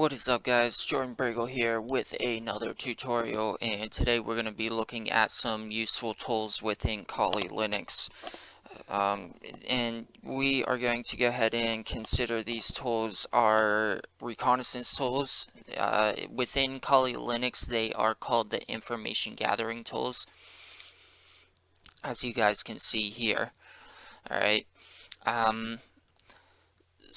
What is up, guys? Jordan Bragel here with another tutorial, and today we're going to be looking at some useful tools within Kali Linux. And we are going to go ahead and consider these tools are reconnaissance tools. Within Kali Linux, they are called the information gathering tools, as you guys can see here. Alright.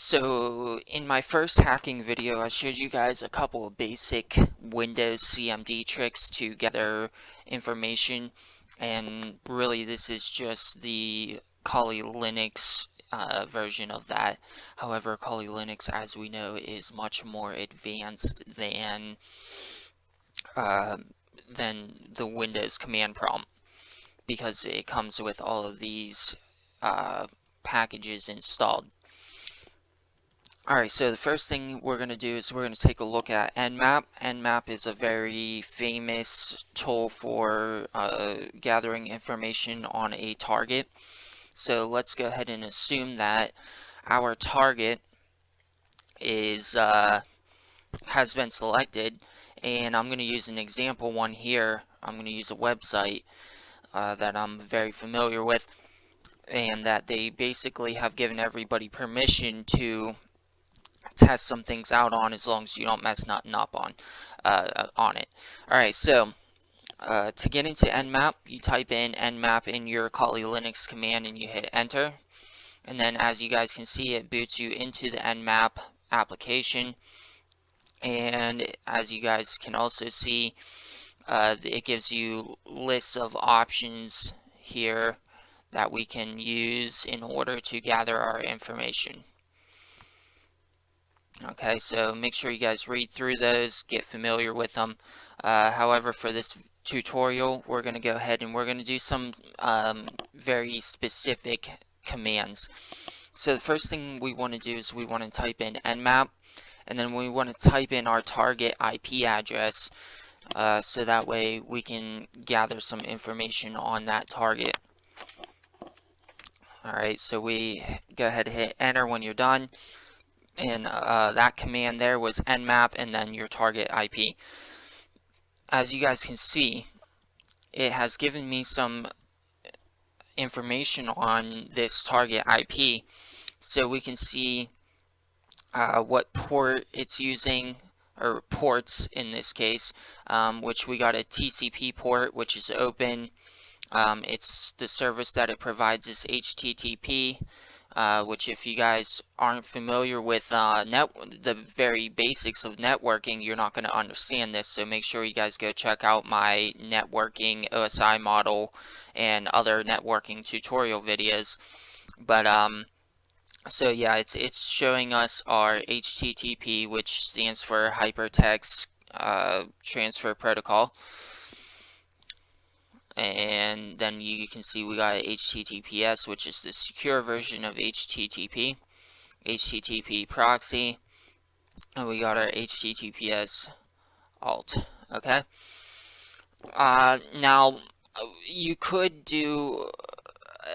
So in my first hacking video, I showed you guys a couple of basic Windows CMD tricks to gather information, and really this is just the Kali Linux version of that. However, Kali Linux, as we know, is much more advanced than the Windows command prompt, because it comes with all of these packages installed. Alright, so the first thing we're going to do is we're going to take a look at NMap. NMap is a very famous tool for gathering information on a target. So let's go ahead and assume that our target is has been selected, and I'm going to use an example one here. I'm going to use a website that I'm very familiar with, and that they basically have given everybody permission to test some things out on, as long as you don't mess nothing up on it. Alright, so to get into NMap, you type in NMap in your Kali Linux command and you hit enter, and then as you guys can see, it boots you into the NMap application. And as you guys can also see, it gives you lists of options here that we can use in order to gather our information. Okay, so make sure you guys read through those, get familiar with them. However, for this tutorial, we're going to go ahead and we're going to do some very specific commands. So the first thing we want to do is we want to type in NMap, and then we want to type in our target IP address, so that way we can gather some information on that target. Alright, so we go ahead and hit enter when you're done. And that command there was NMap and then your target IP. As you guys can see, it has given me some information on this target IP, so we can see what port it's using, or ports in this case, which we got a TCP port, which is open. It's the service that it provides is HTTP. Which, if you guys aren't familiar with the very basics of networking, you're not going to understand this, so make sure you guys go check out my networking OSI model and other networking tutorial videos. But so yeah, it's showing us our HTTP, which stands for Hypertext Transfer Protocol. And then you can see we got HTTPS, which is the secure version of HTTP, HTTP proxy, and we got our HTTPS alt. Okay. Now you could do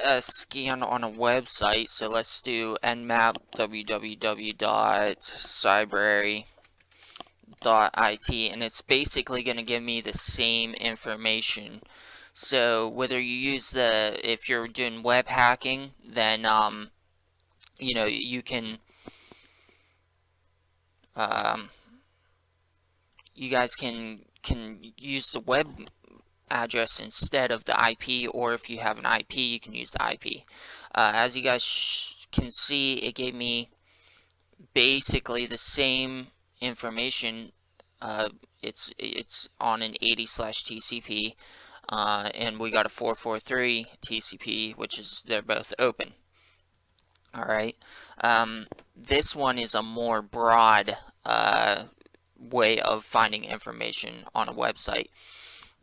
a scan on a website, so let's do nmap www.cybrary.it, and it's basically going to give me the same information. So whether you use if you're doing web hacking, then you know, you can you guys can use the web address instead of the IP, or if you have an IP, you can use the IP. As you guys can see, it gave me basically the same information. It's on an 80/TCP. And we got a 443 TCP, which is, they're both open. Alright, this one is a more broad way of finding information on a website.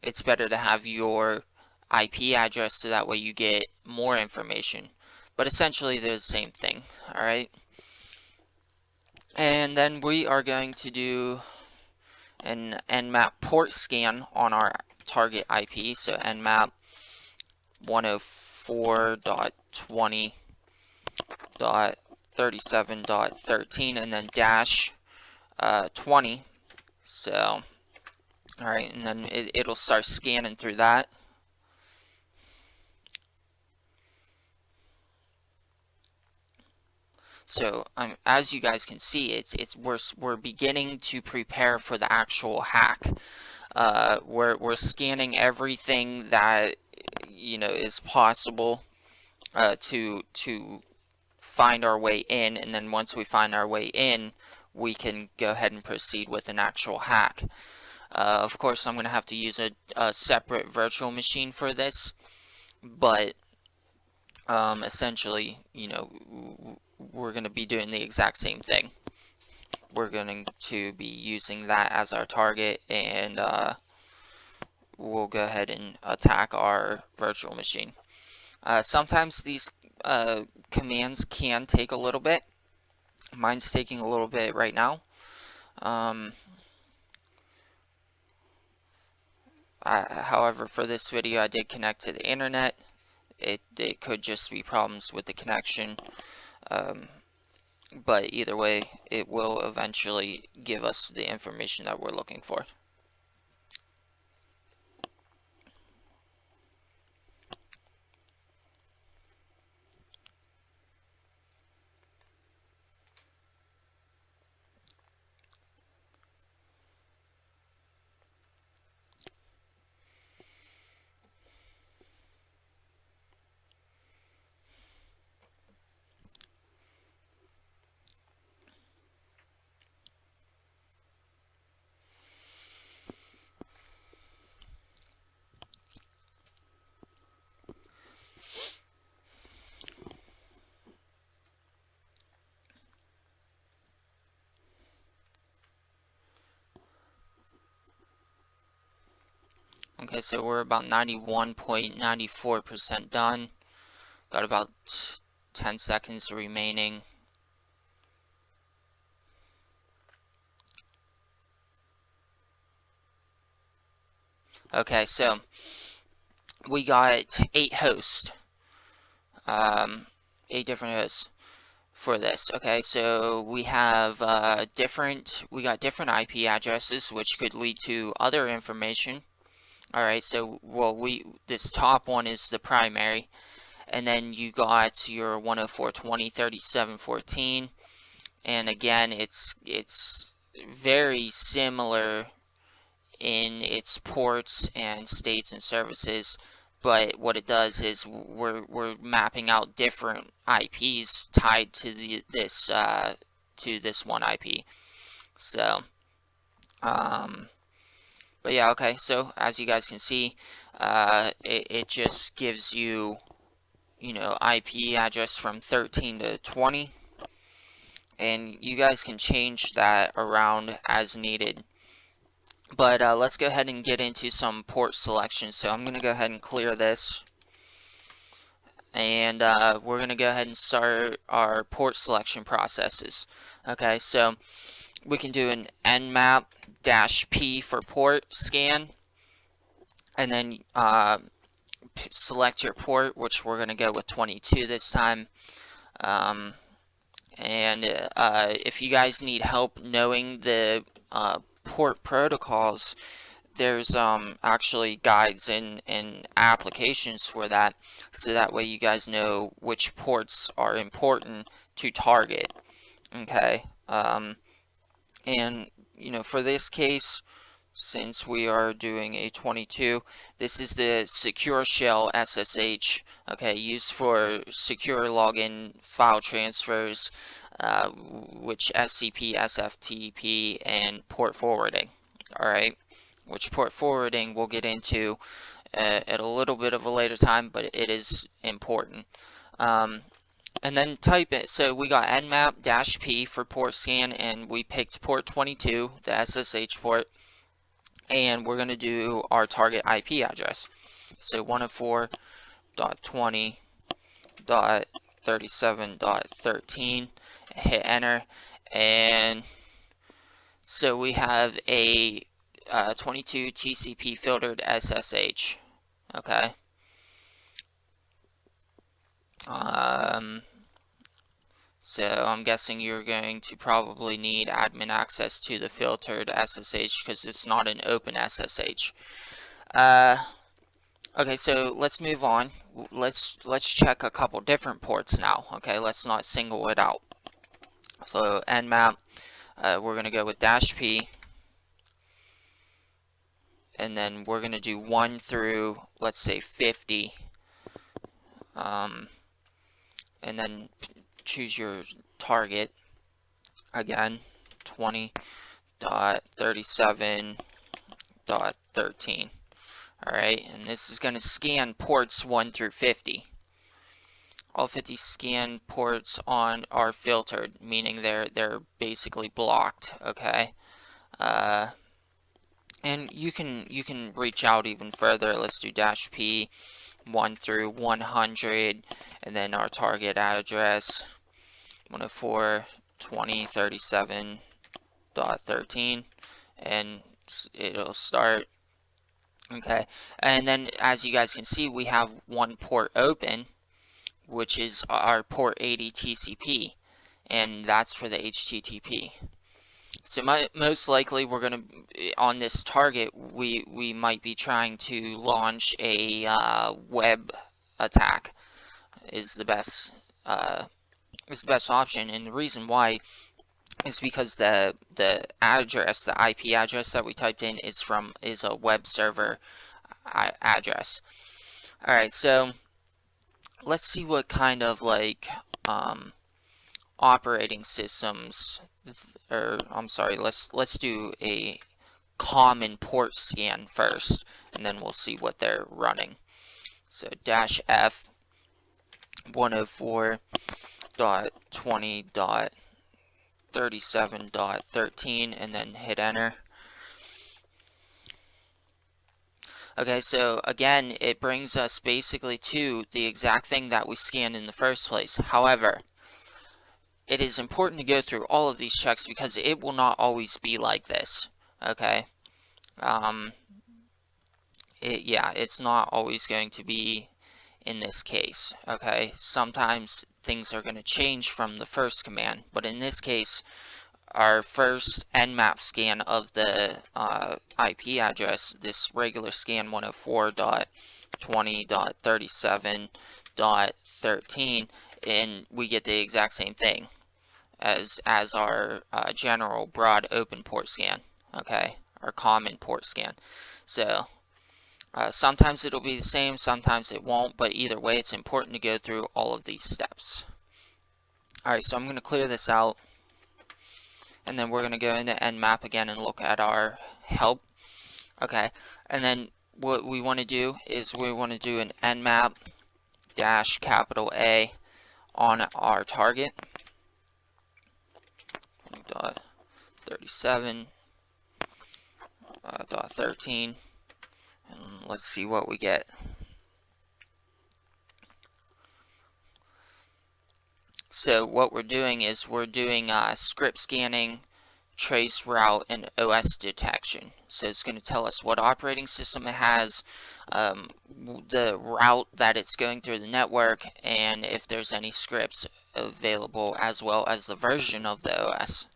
It's better to have your IP address, so that way you get more information, but essentially they're the same thing. Alright, and then we are going to do an NMap port scan on our target IP, so NMap 104.20.37.13, and then dash 20. So, alright, and then it'll start scanning through that. So as you guys can see, we're beginning to prepare for the actual hack. We're scanning everything that is possible to find our way in, and then once we find our way in, we can go ahead and proceed with an actual hack. Of course, I'm going to have to use a separate virtual machine for this, but essentially, we're going to be doing the exact same thing. We're going to be using that as our target, and we'll go ahead and attack our virtual machine. Sometimes these commands can take a little bit. Mine's taking a little bit right now. However, for this video, I did connect to the internet. It could just be problems with the connection. But either way, it will eventually give us the information that we're looking for. Okay, so we're about 91.94% done. Got about 10 seconds remaining. Okay, so we got 8 hosts. 8 different hosts for this. Okay, so we have different IP addresses, which could lead to other information. Alright, so this top one is the primary, and then you got your 104.20.37.14, and again it's very similar in its ports and states and services, but what it does is we're mapping out different IPs tied to this one IP. So but yeah, okay, so as you guys can see, it just gives you, IP address from 13 to 20, and you guys can change that around as needed. But let's go ahead and get into some port selection. So I'm going to go ahead and clear this, and we're going to go ahead and start our port selection processes. Okay, so we can do an NMap-P for port scan, and then select your port, which we're going to go with 22 this time. And if you guys need help knowing the port protocols, there's actually guides and applications for that, so that way you guys know which ports are important to target. Okay, and for this case, since we are doing a 22, this is the secure shell SSH, okay, used for secure login file transfers, which SCP, SFTP, and port forwarding. Alright, which port forwarding we'll get into at a little bit of a later time, but it is important. And then type it. So we got NMap-P for port scan, and we picked port 22, the SSH port, and we're going to do our target IP address. So 104.20.37.13, hit enter, and so we have a 22 TCP filtered SSH. Okay. So I'm guessing you're going to probably need admin access to the filtered SSH because it's not an open SSH. Okay, so let's move on. Let's check a couple different ports now. Okay, let's not single it out. So NMap, we're gonna go with -p, and then we're gonna do 1 through, let's say, 50, and then choose your target again, 20.37.13. Alright, and this is going to scan ports 1 through 50. All 50 scan ports on are filtered, meaning they're basically blocked, okay? And you can reach out even further. Let's do -p 1 through 100, and then our target address 104.20.37.13, and it'll start. Okay, and then as you guys can see, we have one port open, which is our port 80 TCP, and that's for the HTTP. So most likely we're going to, on this target, we might be trying to launch a web attack is the best option, and the reason why is because the address, the IP address that we typed in is a web server address. Alright, so let's see what kind of like operating systems, or I'm sorry, let's do a common port scan first, and then we'll see what they're running. So -f 104.20.37.13, and then hit enter. Okay, so again, it brings us basically to the exact thing that we scanned in the first place. However, it is important to go through all of these checks because it will not always be like this. Okay, it's not always going to be in this case. Okay, sometimes things are going to change from the first command, but in this case, our first NMap scan of the IP address, this regular scan 104.20.37.13, and we get the exact same thing as our general broad open port scan. Okay, our common port scan. So sometimes it'll be the same, sometimes it won't, but either way, it's important to go through all of these steps. Alright, so I'm going to clear this out, and then we're going to go into NMap again and look at our help. Okay, and then what we want to do is we want to do an NMap -A on our target. .37.13, and let's see what we get. So what we're doing is we're doing script scanning, trace route, and OS detection. So it's going to tell us what operating system it has, the route that it's going through the network, and if there's any scripts available, as well as the version of the OS.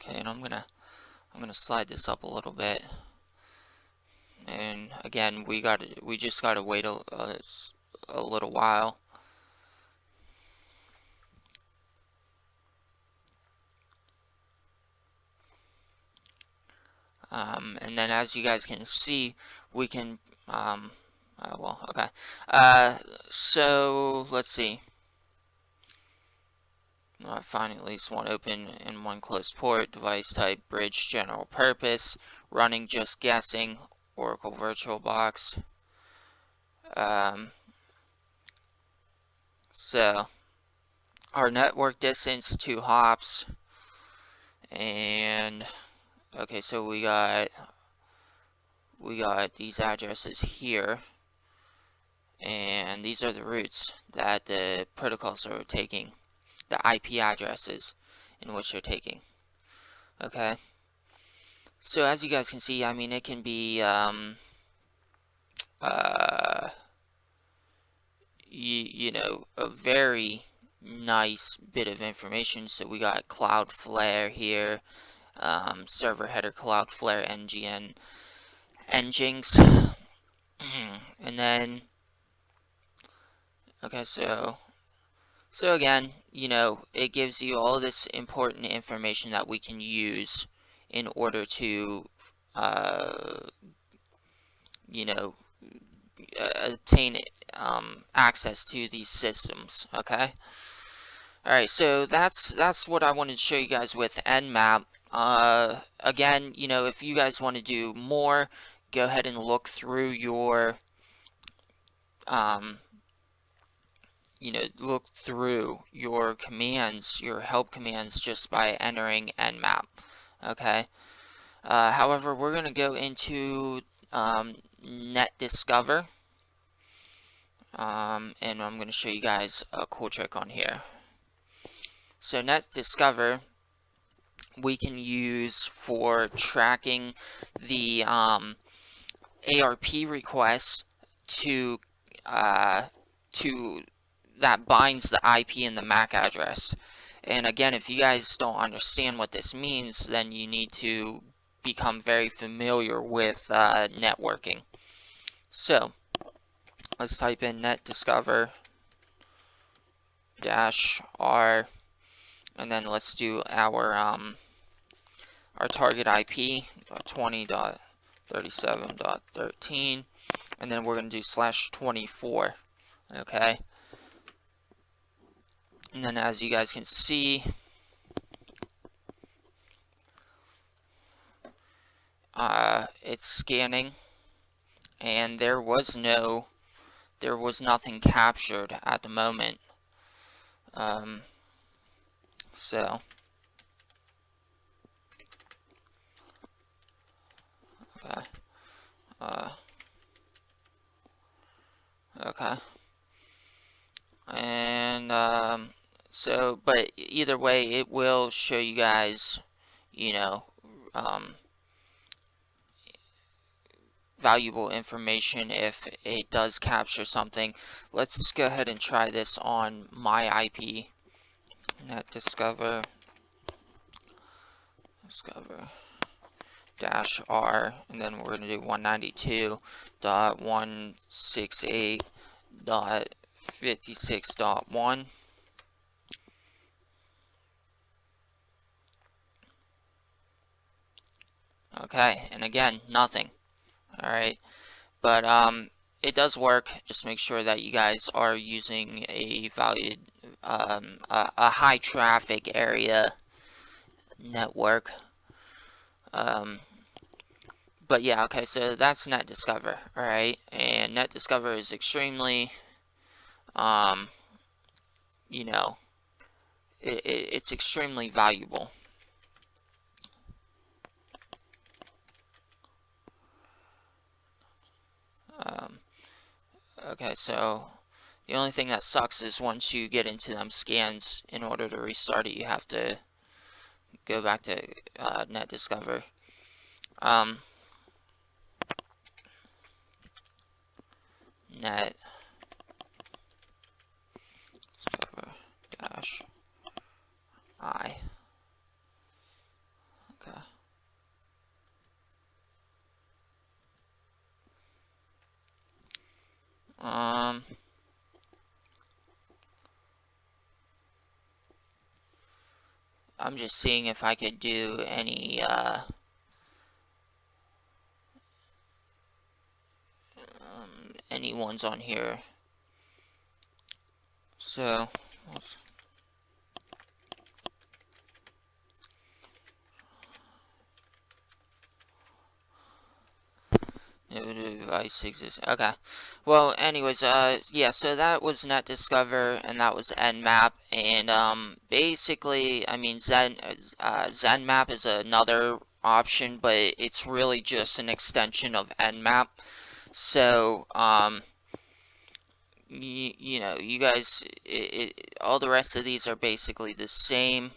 Okay, and I'm gonna slide this up a little bit, and again we just gotta wait a little while. And then as you guys can see, we can okay, so let's see. Find at least one open and one closed port, device type, bridge, general purpose, running, just guessing, Oracle VirtualBox. So our network distance, 2 hops, and okay, so we got these addresses here, and these are the routes that the protocols are taking, the IP addresses in which they're taking. Okay. So as you guys can see, I mean, it can be, you know, a very nice bit of information. So we got Cloudflare here, server header Cloudflare NGN Nginx, and then, okay, so again, you know, it gives you all this important information that we can use in order to, you know, obtain access to these systems. Okay. All right. So that's what I wanted to show you guys with NMap. Again, you know, if you guys want to do more, go ahead and look through your you know, look through your commands, your help commands, just by entering NMap. Okay. However, we're going to go into NetDiscover, and I'm going to show you guys a cool trick on here. So NetDiscover we can use for tracking the ARP requests to that binds the IP and the MAC address. And again, if you guys don't understand what this means, then you need to become very familiar with networking. So let's type in NetDiscover -r, and then let's do our target IP 20.37.13, and then we're going to do /24. Okay. And then as you guys can see, it's scanning, and there was nothing captured at the moment. So okay, okay, and so, but either way, it will show you guys, you know, valuable information if it does capture something. Let's go ahead and try this on my IP. NetDiscover -r, and then we're going to do 192.168.56.1. Okay, and again, nothing. Alright, but it does work. Just make sure that you guys are using a valued, a high traffic area network. But yeah, okay, so that's NetDiscover, alright, and NetDiscover is extremely, you know, it's extremely valuable. Okay, so the only thing that sucks is once you get into them scans, in order to restart it, you have to go back to NetDiscover. NetDiscover-I. Okay. I'm just seeing if I could do any ones on here. So let's no device exists. Okay. Well, anyways, yeah, so that was NetDiscover, and that was NMap, and basically, I mean, ZenMap is another option, but it's really just an extension of NMap. So, you know, you guys, all the rest of these are basically the same.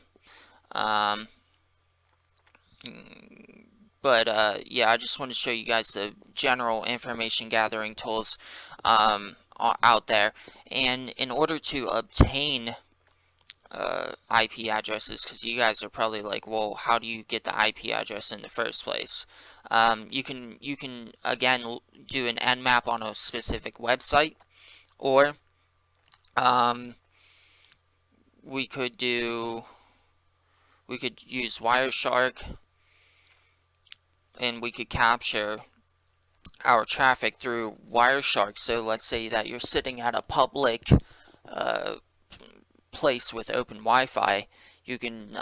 But yeah, I just want to show you guys the general information gathering tools out there. And in order to obtain IP addresses, because you guys are probably like, well, how do you get the IP address in the first place? You can again do an NMap on a specific website, or we could use Wireshark, and we could capture our traffic through Wireshark. So let's say that you're sitting at a public place with open Wi-Fi. You can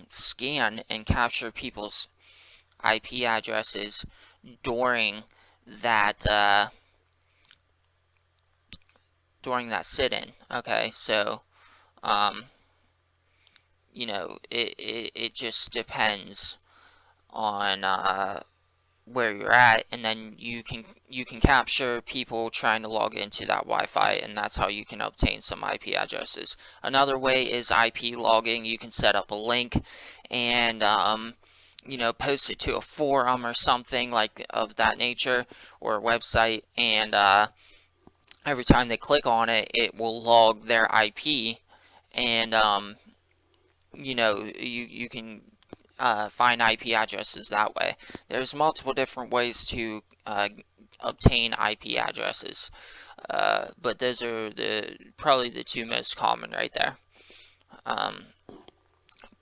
scan and capture people's IP addresses during that sit-in. Okay, so you know, it just depends on where you're at, and then you can capture people trying to log into that Wi-Fi, and that's how you can obtain some IP addresses. Another way is IP logging. You can set up a link and you know, post it to a forum or something like of that nature, or a website, and every time they click on it, it will log their IP, and you know, you can find IP addresses that way. There's multiple different ways to obtain IP addresses, but those are probably the two most common right there.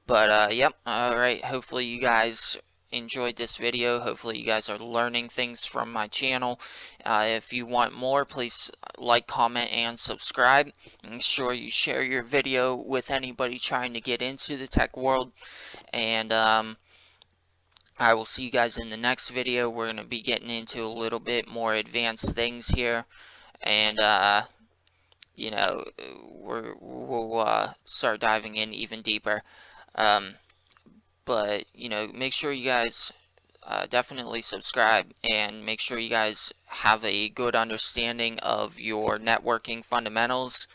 Yep, alright, hopefully you guys enjoyed this video. Hopefully you guys are learning things from my channel. If you want more, please like, comment, and subscribe. Make sure you share your video with anybody trying to get into the tech world. And I will see you guys in the next video. We're going to be getting into a little bit more advanced things here. And you know, we'll start diving in even deeper. But you know, make sure you guys definitely subscribe, and make sure you guys have a good understanding of your networking fundamentals,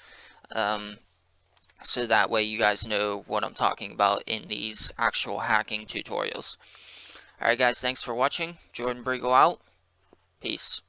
so that way you guys know what I'm talking about in these actual hacking tutorials. Alright guys, thanks for watching. Jordan Briegel out. Peace.